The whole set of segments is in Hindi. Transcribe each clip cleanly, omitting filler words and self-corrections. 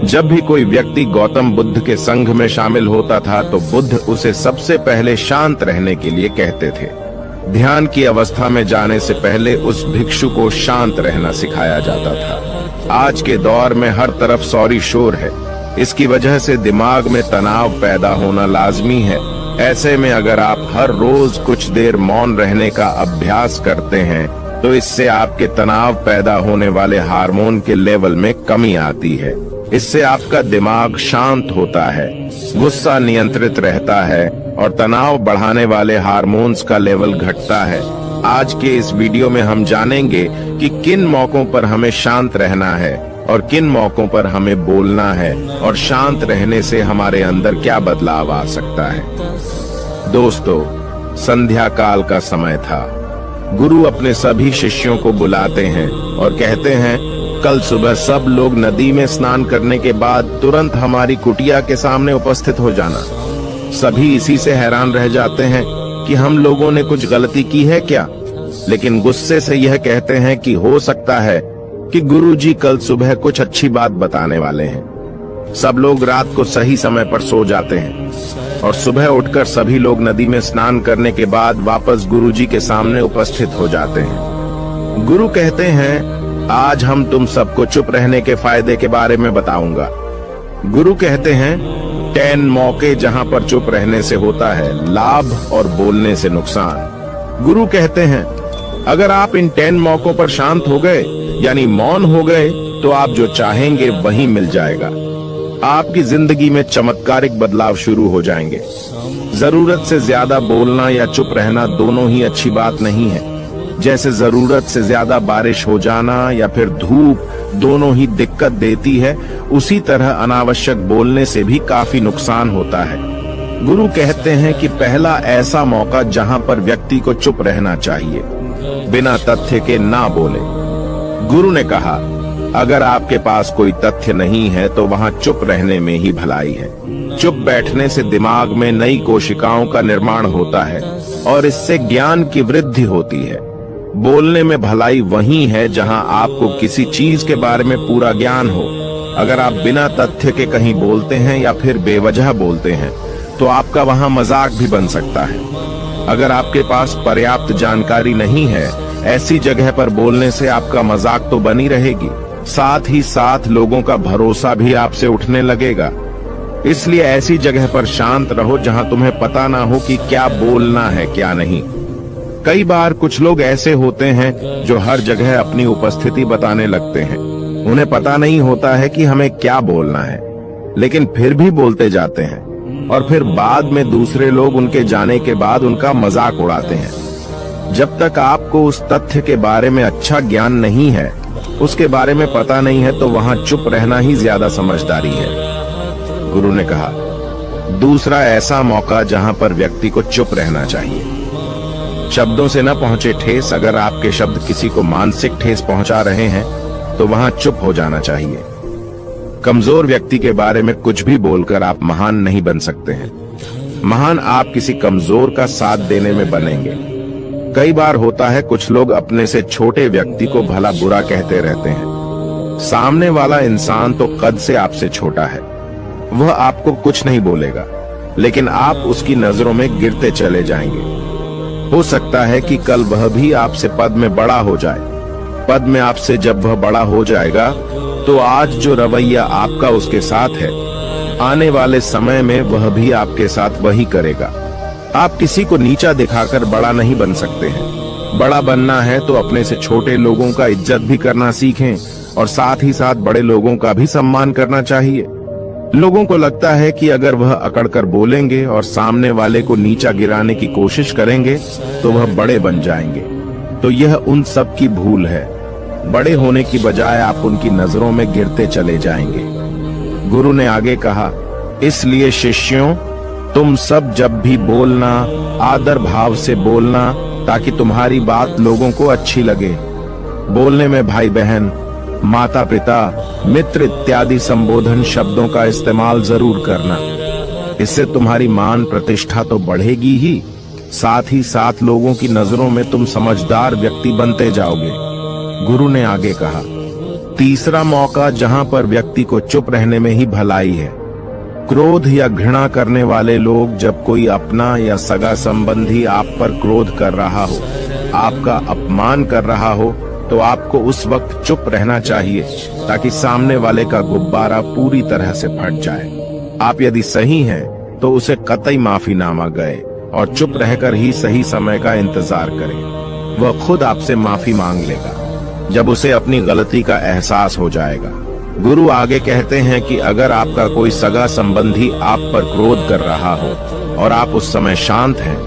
जब भी कोई व्यक्ति गौतम बुद्ध के संघ में शामिल होता था तो बुद्ध उसे सबसे पहले शांत रहने के लिए कहते थे। ध्यान की अवस्था में जाने से पहले उस भिक्षु को शांत रहना सिखाया जाता था। आज के दौर में हर तरफ सौरी शोर है। इसकी वजह से दिमाग में तनाव पैदा होना लाजमी है। ऐसे में अगर आप हर रोज कुछ देर मौन रहने का अभ्यास करते हैं तो इससे आपके तनाव पैदा होने वाले हार्मोन के लेवल में कमी आती है। इससे आपका दिमाग शांत होता है, गुस्सा नियंत्रित रहता है और तनाव बढ़ाने वाले हार्मोन्स का लेवल घटता है। आज के इस वीडियो में हम जानेंगे कि किन मौकों पर हमें शांत रहना है और किन मौकों पर हमें बोलना है और शांत रहने से हमारे अंदर क्या बदलाव आ सकता है। दोस्तों, संध्या काल का समय था। गुरु अपने सभी शिष्यों को बुलाते हैं और कहते हैं, कल सुबह सब लोग नदी में स्नान करने के बाद तुरंत हमारी कुटिया के सामने उपस्थित हो जाना। सभी इसी से हैरान रह जाते हैं कि हम लोगों ने कुछ गलती की है क्या, लेकिन गुस्से से यह कहते हैं कि हो सकता है कि गुरुजी कल सुबह कुछ अच्छी बात बताने वाले हैं। सब लोग रात को सही समय पर सो जाते हैं और सुबह उठकर सभी लोग नदी में स्नान करने के बाद वापस गुरुजी के सामने उपस्थित हो जाते हैं। गुरु कहते हैं, आज हम तुम सबको चुप रहने के फायदे के बारे में बताऊंगा। गुरु कहते हैं, 10 मौके जहां पर चुप रहने से होता है लाभ और बोलने से नुकसान। गुरु कहते हैं, अगर आप इन 10 मौकों पर शांत हो गए यानी मौन हो गए तो आप जो चाहेंगे वही मिल जाएगा। आपकी जिंदगी में चमत्कारिक बदलाव शुरू हो जाएंगे। जरूरत से ज्यादा बोलना या चुप रहना दोनों ही अच्छी बात नहीं है। जैसे जरूरत से ज्यादा बारिश हो जाना या फिर धूप दोनों ही दिक्कत देती है, उसी तरह अनावश्यक बोलने से भी काफी नुकसान होता है। गुरु कहते हैं कि पहला ऐसा मौका जहां पर व्यक्ति को चुप रहना चाहिए, बिना तथ्य के ना बोले। गुरु ने कहा, अगर आपके पास कोई तथ्य नहीं है तो वहां चुप रहने में ही भलाई है। चुप बैठने से दिमाग में नई कोशिकाओं का निर्माण होता है और इससे ज्ञान की वृद्धि होती है। बोलने में भलाई वही है जहां आपको किसी चीज के बारे में पूरा ज्ञान हो। अगर आप बिना तथ्य के कहीं बोलते हैं या फिर बेवजह बोलते हैं तो आपका वहां मजाक भी बन सकता है। अगर आपके पास पर्याप्त जानकारी नहीं है, ऐसी जगह पर बोलने से आपका मजाक तो बनी रहेगी, साथ ही साथ लोगों का भरोसा भी आपसे उठने लगेगा। इसलिए ऐसी जगह पर शांत रहो जहां तुम्हें पता ना हो कि क्या बोलना है क्या नहीं। कई बार कुछ लोग ऐसे होते हैं जो हर जगह अपनी उपस्थिति बताने लगते हैं। उन्हें पता नहीं होता है कि हमें क्या बोलना है, लेकिन फिर भी बोलते जाते हैं और फिर बाद में दूसरे लोग उनके जाने के बाद उनका मजाक उड़ाते हैं। जब तक आपको उस तथ्य के बारे में अच्छा ज्ञान नहीं है, उसके बारे में पता नहीं है, तो वहां चुप रहना ही ज्यादा समझदारी है। गुरु ने कहा, दूसरा ऐसा मौका जहां पर व्यक्ति को चुप रहना चाहिए। शब्दों से न पहुंचे ठेस। अगर आपके शब्द किसी को मानसिक ठेस पहुंचा रहे हैं तो वहां चुप हो जाना चाहिए। कमजोर व्यक्ति के बारे में कुछ भी बोलकर आप महान नहीं बन सकते हैं। महान आप किसी कमजोर का साथ देने में बनेंगे। कई बार होता है कुछ लोग अपने से छोटे व्यक्ति को भला बुरा कहते रहते हैं। सामने वाला इंसान तो कद से आपसे छोटा है, वह आपको कुछ नहीं बोलेगा, लेकिन आप उसकी नजरों में गिरते चले जाएंगे। हो सकता है कि कल वह भी आपसे पद में बड़ा हो जाए। पद में आपसे जब वह बड़ा हो जाएगा तो आज जो रवैया आपका उसके साथ है, आने वाले समय में वह भी आपके साथ वही करेगा। आप किसी को नीचा दिखाकर बड़ा नहीं बन सकते हैं। बड़ा बनना है तो अपने से छोटे लोगों का इज्जत भी करना सीखें और साथ ही साथ बड़े लोगों का भी सम्मान करना चाहिए। लोगों को लगता है कि अगर वह अकड़कर बोलेंगे और सामने वाले को नीचा गिराने की कोशिश करेंगे तो वह बड़े बन जाएंगे, तो यह उन सब की भूल है। बड़े होने की बजाय आप उनकी नजरों में गिरते चले जाएंगे। गुरु ने आगे कहा, इसलिए शिष्यों, तुम सब जब भी बोलना आदर भाव से बोलना ताकि तुम्हारी बात लोगों को अच्छी लगे। बोलने में भाई बहन, माता पिता, मित्र इत्यादि संबोधन शब्दों का इस्तेमाल जरूर करना। इससे तुम्हारी मान प्रतिष्ठा तो बढ़ेगी ही, साथ ही साथ लोगों की नजरों में तुम समझदार व्यक्ति बनते जाओगे। गुरु ने आगे कहा, तीसरा मौका जहां पर व्यक्ति को चुप रहने में ही भलाई है। क्रोध या घृणा करने वाले लोग, जब कोई अपना या सगा संबंधी आप पर क्रोध कर रहा हो, आपका अपमान कर रहा हो, तो आपको उस वक्त चुप रहना चाहिए ताकि सामने वाले का गुब्बारा पूरी तरह से फट जाए। आप यदि सही हैं तो उसे कतई माफीनामा गए और चुप रहकर ही सही समय का इंतजार करें। वह खुद आपसे माफी मांग लेगा जब उसे अपनी गलती का एहसास हो जाएगा। गुरु आगे कहते हैं कि अगर आपका कोई सगा संबंधी आप पर क्रोध कर रहा हो और आप उस समय शांत हैं,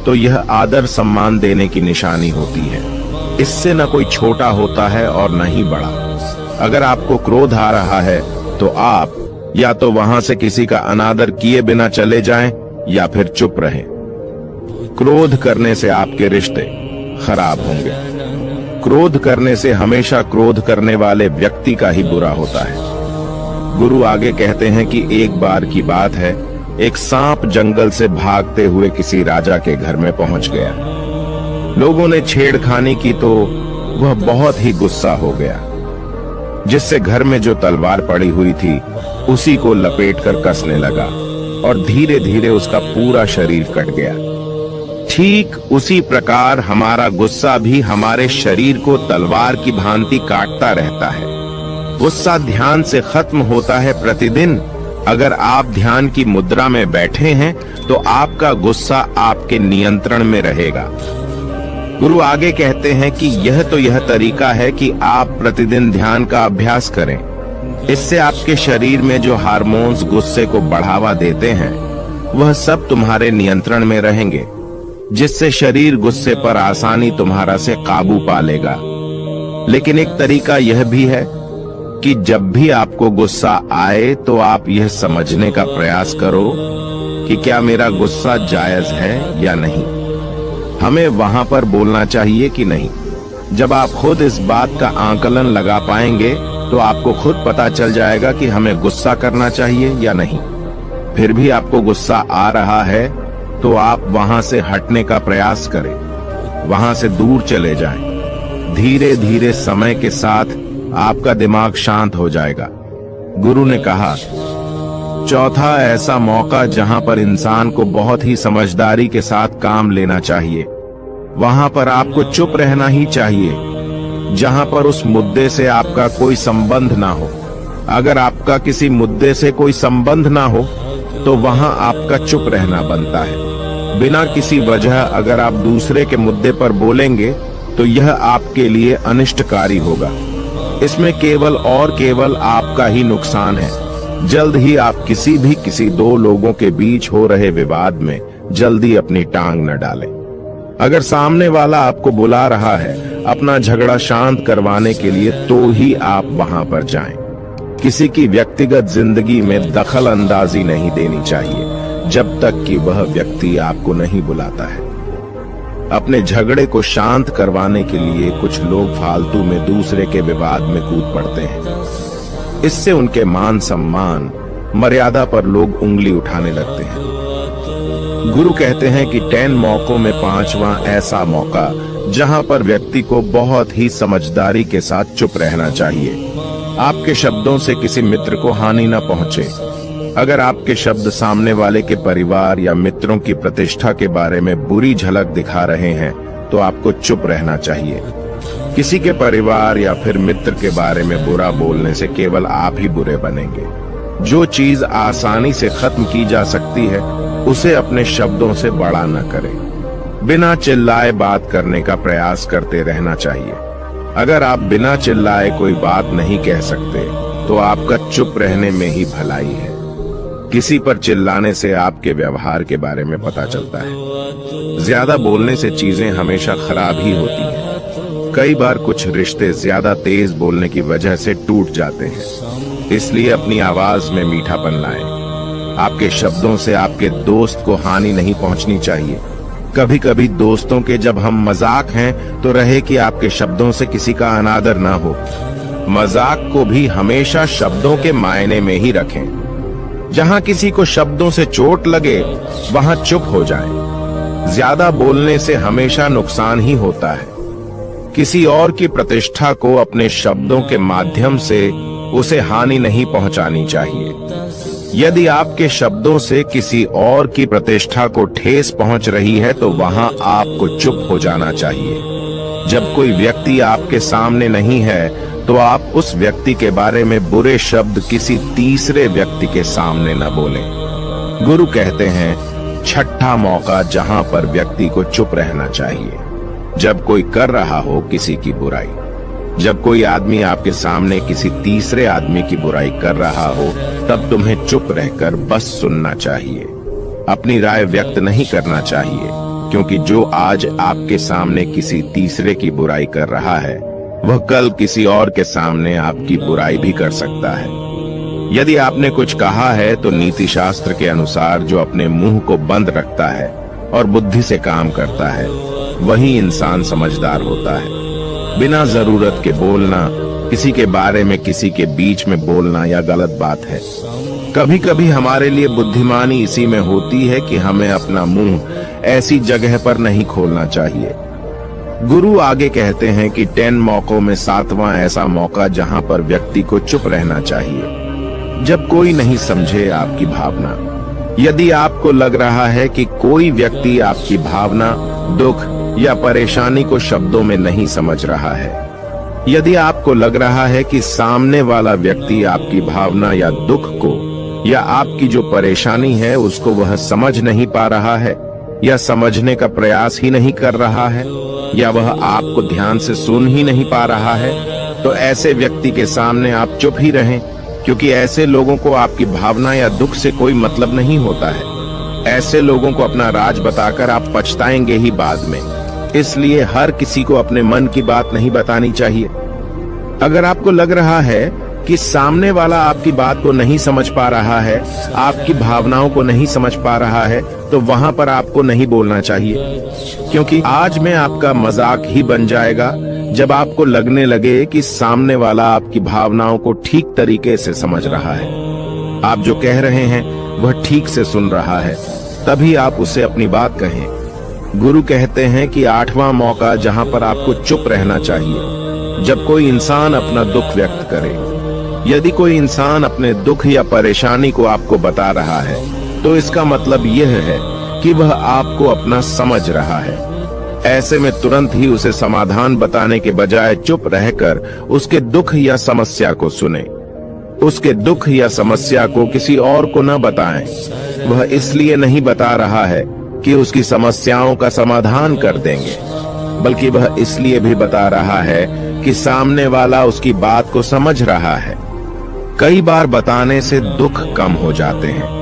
तो यह आदर सम्मान देने की निशानी होती है। इससे न कोई छोटा होता है और न ही बड़ा। अगर आपको क्रोध आ रहा है तो आप या तो वहां से किसी का अनादर किए बिना चले जाएं या फिर चुप रहें। क्रोध करने से आपके रिश्ते खराब होंगे। क्रोध करने से हमेशा क्रोध करने वाले व्यक्ति का ही बुरा होता है। गुरु आगे कहते हैं कि एक बार की बात है, एक सांप जंगल से भागते हुए किसी राजा के घर में पहुंच गया। लोगों ने छेड़खानी की तो वह बहुत ही गुस्सा हो गया, जिससे घर में जो तलवार पड़ी हुई थी उसी को लपेटकर कसने लगा और धीरे धीरे उसका पूरा शरीर कट गया। ठीक उसी प्रकार हमारा गुस्सा भी हमारे शरीर को तलवार की भांति काटता रहता है। गुस्सा ध्यान से खत्म होता है प्रतिदिन। अगर आप ध्यान की मुद्रा में बैठे हैं तो आपका गुस्सा आपके नियंत्रण में रहेगा। गुरु आगे कहते हैं कि यह तरीका है कि आप प्रतिदिन ध्यान का अभ्यास करें। इससे आपके शरीर में जो हार्मोन्स गुस्से को बढ़ावा देते हैं वह सब तुम्हारे नियंत्रण में रहेंगे, जिससे शरीर गुस्से पर आसानी तुम्हारा से काबू पा लेगा। लेकिन एक तरीका यह भी है कि जब भी आपको गुस्सा आए तो आप यह समझने का प्रयास करो कि क्या मेरा गुस्सा जायज है या नहीं। हमें वहां पर बोलना चाहिए कि नहीं। जब आप खुद इस बात का आकलन लगा पाएंगे तो आपको खुद पता चल जाएगा कि हमें गुस्सा करना चाहिए या नहीं। फिर भी आपको गुस्सा आ रहा है तो आप वहां से हटने का प्रयास करें, वहां से दूर चले जाएं। धीरे धीरे समय के साथ आपका दिमाग शांत हो जाएगा। गुरु ने कहा, चौथा ऐसा मौका जहां पर इंसान को बहुत ही समझदारी के साथ काम लेना चाहिए, वहां पर आपको चुप रहना ही चाहिए जहां पर उस मुद्दे से आपका कोई संबंध ना हो। अगर आपका किसी मुद्दे से कोई संबंध ना हो तो वहां आपका चुप रहना बनता है। बिना किसी वजह अगर आप दूसरे के मुद्दे पर बोलेंगे तो यह आपके लिए अनिष्टकारी होगा। इसमें केवल और केवल आपका ही नुकसान है। जल्द ही आप किसी दो लोगों के बीच हो रहे विवाद में जल्दी अपनी टांग न डालें। अगर सामने वाला आपको बुला रहा है अपना झगड़ा शांत करवाने के लिए तो ही आप वहां पर जाएं। किसी की व्यक्तिगत जिंदगी में दखल अंदाजी नहीं देनी चाहिए जब तक कि वह व्यक्ति आपको नहीं बुलाता है। अपने झगड़े को शांत करवाने के लिए कुछ लोग फालतू में दूसरे के विवाद में कूद पड़ते हैं। इससे उनके मान सम्मान मर्यादा पर लोग उंगली उठाने लगते हैं। गुरु कहते हैं कि 10 मौकों में 5वां ऐसा मौका जहां पर व्यक्ति को बहुत ही समझदारी के साथ चुप रहना चाहिए। आपके शब्दों से किसी मित्र को हानि न पहुंचे। अगर आपके शब्द सामने वाले के परिवार या मित्रों की प्रतिष्ठा के बारे में बुरी झलक दिखा रहे हैं तो आपको चुप रहना चाहिए। किसी के परिवार या फिर मित्र के बारे में बुरा बोलने से केवल आप ही बुरे बनेंगे। जो चीज आसानी से खत्म की जा सकती है उसे अपने शब्दों से बड़ा न करें। बिना चिल्लाए बात करने का प्रयास करते रहना चाहिए। अगर आप बिना चिल्लाए कोई बात नहीं कह सकते तो आपका चुप रहने में ही भलाई है। किसी पर चिल्लाने से आपके व्यवहार के बारे में पता चलता है। ज्यादा बोलने से चीजें हमेशा खराब ही होती हैं। कई बार कुछ रिश्ते ज्यादा तेज बोलने की वजह से टूट जाते हैं। इसलिए अपनी आवाज में मीठापन लाएं। आपके शब्दों से आपके दोस्त को हानि नहीं पहुंचनी चाहिए। कभी कभी दोस्तों के जब हम मजाक हैं तो रहे कि आपके शब्दों से किसी का अनादर ना हो। मजाक को भी हमेशा शब्दों के मायने में ही रखें। जहां किसी को शब्दों से चोट लगे वहां चुप हो जाएं। ज्यादा बोलने से हमेशा नुकसान ही होता है। किसी और की प्रतिष्ठा को अपने शब्दों के माध्यम से उसे हानि नहीं पहुंचानी चाहिए। यदि आपके शब्दों से किसी और की प्रतिष्ठा को ठेस पहुंच रही है तो वहां आपको चुप हो जाना चाहिए। जब कोई व्यक्ति आपके सामने नहीं है तो आप उस व्यक्ति के बारे में बुरे शब्द किसी तीसरे व्यक्ति के सामने न बोलें। गुरु कहते हैं, छठा मौका जहां पर व्यक्ति को चुप रहना चाहिए, जब कोई कर रहा हो किसी की बुराई। जब कोई आदमी आपके सामने किसी तीसरे आदमी की बुराई कर रहा हो तब तुम्हें चुप रहकर बस सुनना चाहिए, अपनी राय व्यक्त नहीं करना चाहिए, क्योंकि जो आज आपके सामने किसी तीसरे की बुराई कर रहा है वह कल किसी और के सामने आपकी बुराई भी कर सकता है। यदि आपने कुछ कहा है तो नीति शास्त्र के अनुसार जो अपने मुंह को बंद रखता है और बुद्धि से काम करता है वही इंसान समझदार होता है। बिना जरूरत के बोलना, किसी के बारे में किसी के बीच में बोलना या गलत बात है। कभी कभी हमारे लिए बुद्धिमानी इसी में होती है कि हमें अपना मुंह ऐसी जगह पर नहीं खोलना चाहिए। गुरु आगे कहते हैं कि 10 मौकों में 7वां ऐसा मौका जहां पर व्यक्ति को चुप रहना चाहिए, जब कोई नहीं समझे आपकी भावना। यदि आपको लग रहा है कि कोई व्यक्ति आपकी भावना, दुख या परेशानी को शब्दों में नहीं समझ रहा है, यदि आपको लग रहा है कि सामने वाला व्यक्ति आपकी भावना या दुख को या आपकी जो परेशानी है उसको वह समझ नहीं पा रहा है या समझने का प्रयास ही नहीं कर रहा है या वह आपको ध्यान से सुन ही नहीं पा रहा है, तो ऐसे व्यक्ति के सामने आप चुप ही रहें, क्योंकि ऐसे लोगों को आपकी भावना या दुख से कोई मतलब नहीं होता है। ऐसे लोगों को अपना राज बताकर आप पछताएंगे ही बाद में। इसलिए हर किसी को अपने मन की बात नहीं बतानी चाहिए। अगर आपको लग रहा है कि सामने वाला आपकी बात को नहीं समझ पा रहा है, आपकी भावनाओं को नहीं समझ पा रहा है, तो वहां पर आपको नहीं बोलना चाहिए, क्योंकि आज में आपका मजाक ही बन जाएगा जब आपको लगने लगे कि सामने वाला आपकी भावनाओं को ठीक तरीके से समझ रहा है, आप जो कह रहे हैं वह ठीक से सुन रहा है, तभी आप उसे अपनी बात कहें। गुरु कहते हैं कि 8वां मौका जहां पर आपको चुप रहना चाहिए, जब कोई इंसान अपना दुख व्यक्त करे। यदि कोई इंसान अपने दुख या परेशानी को आपको बता रहा है तो इसका मतलब यह है कि वह आपको अपना समझ रहा है। ऐसे में तुरंत ही उसे समाधान बताने के बजाय चुप रहकर उसके दुख या समस्या को सुने। उसके दुख या समस्या को किसी और को न बताएं। वह इसलिए नहीं बता रहा है कि उसकी समस्याओं का समाधान कर देंगे, बल्कि वह इसलिए भी बता रहा है कि सामने वाला उसकी बात को समझ रहा है। कई बार बताने से दुख कम हो जाते हैं।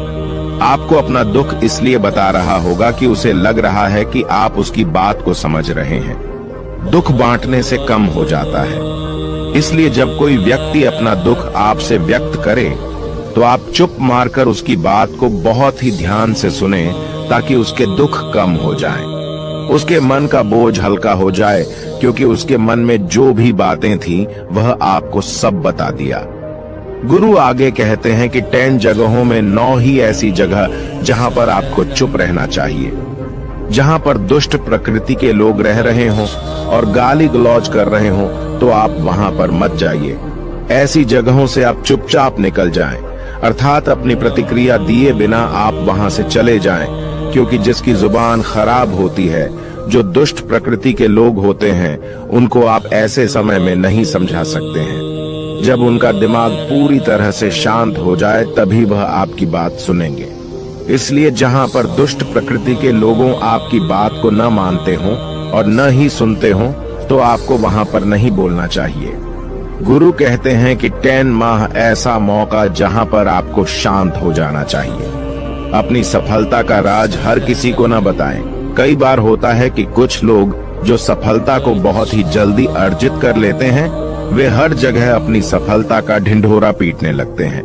आपको अपना दुख इसलिए बता रहा होगा कि उसे लग रहा है कि आप उसकी बात को समझ रहे हैं। दुख बांटने से कम हो जाता है। इसलिए जब कोई व्यक्ति अपना दुख आपसे व्यक्त करे तो आप चुप मारकर उसकी बात को बहुत ही ध्यान से सुने, ताकि उसके दुख कम हो जाएं, उसके मन का बोझ हल्का हो जाए, क्योंकि उसके मन में जो भी बातें थी वह आपको सब बता दिया। गुरु आगे कहते हैं कि 10 जगहों में 9 ही ऐसी जगह जहां पर आपको चुप रहना चाहिए। जहां पर दुष्ट प्रकृति के लोग रह रहे हों और गाली गलौज कर रहे हों तो आप वहां पर मत जाइए। ऐसी जगहों से आप चुपचाप निकल जाएं, अर्थात अपनी प्रतिक्रिया दिए बिना आप वहां से चले जाएं, क्योंकि जिसकी जुबान खराब होती है, जो दुष्ट प्रकृति के लोग होते हैं, उनको आप ऐसे समय में नहीं समझा सकते हैं। जब उनका दिमाग पूरी तरह से शांत हो जाए तभी वह आपकी बात सुनेंगे। इसलिए जहां पर दुष्ट प्रकृति के लोगों आपकी बात को न मानते हों और न ही सुनते हों तो आपको वहां पर नहीं बोलना चाहिए। गुरु कहते हैं कि 10 माह ऐसा मौका जहां पर आपको शांत हो जाना चाहिए। अपनी सफलता का राज हर किसी को न बताएं। कई बार होता है कि कुछ लोग जो सफलता को बहुत ही जल्दी अर्जित कर लेते हैं, वे हर जगह अपनी सफलता का ढिंढोरा पीटने लगते हैं।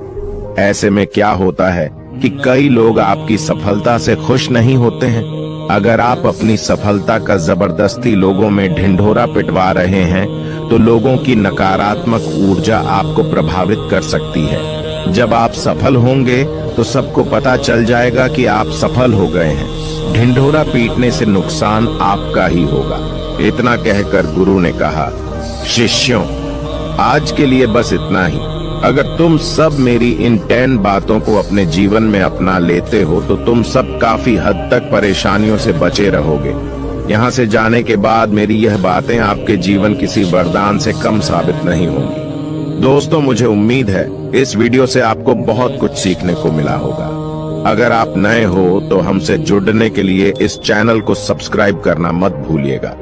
ऐसे में क्या होता है कि कई लोग आपकी सफलता से खुश नहीं होते हैं। अगर आप अपनी सफलता का जबरदस्ती लोगों में ढिंढोरा पिटवा रहे हैं तो लोगों की नकारात्मक ऊर्जा आपको प्रभावित कर सकती है। जब आप सफल होंगे तो सबको पता चल जाएगा कि आप सफल हो गए हैं। ढिंढोरा पीटने से नुकसान आपका ही होगा। इतना कहकर गुरु ने कहा, शिष्यों, आज के लिए बस इतना ही। अगर तुम सब मेरी इन 10 बातों को अपने जीवन में अपना लेते हो तो तुम सब काफी हद तक परेशानियों से बचे रहोगे। यहाँ से जाने के बाद मेरी यह बातें आपके जीवन किसी वरदान से कम साबित नहीं होंगी। दोस्तों, मुझे उम्मीद है इस वीडियो से आपको बहुत कुछ सीखने को मिला होगा। अगर आप नए हो तो हमसे जुड़ने के लिए इस चैनल को सब्सक्राइब करना मत भूलिएगा।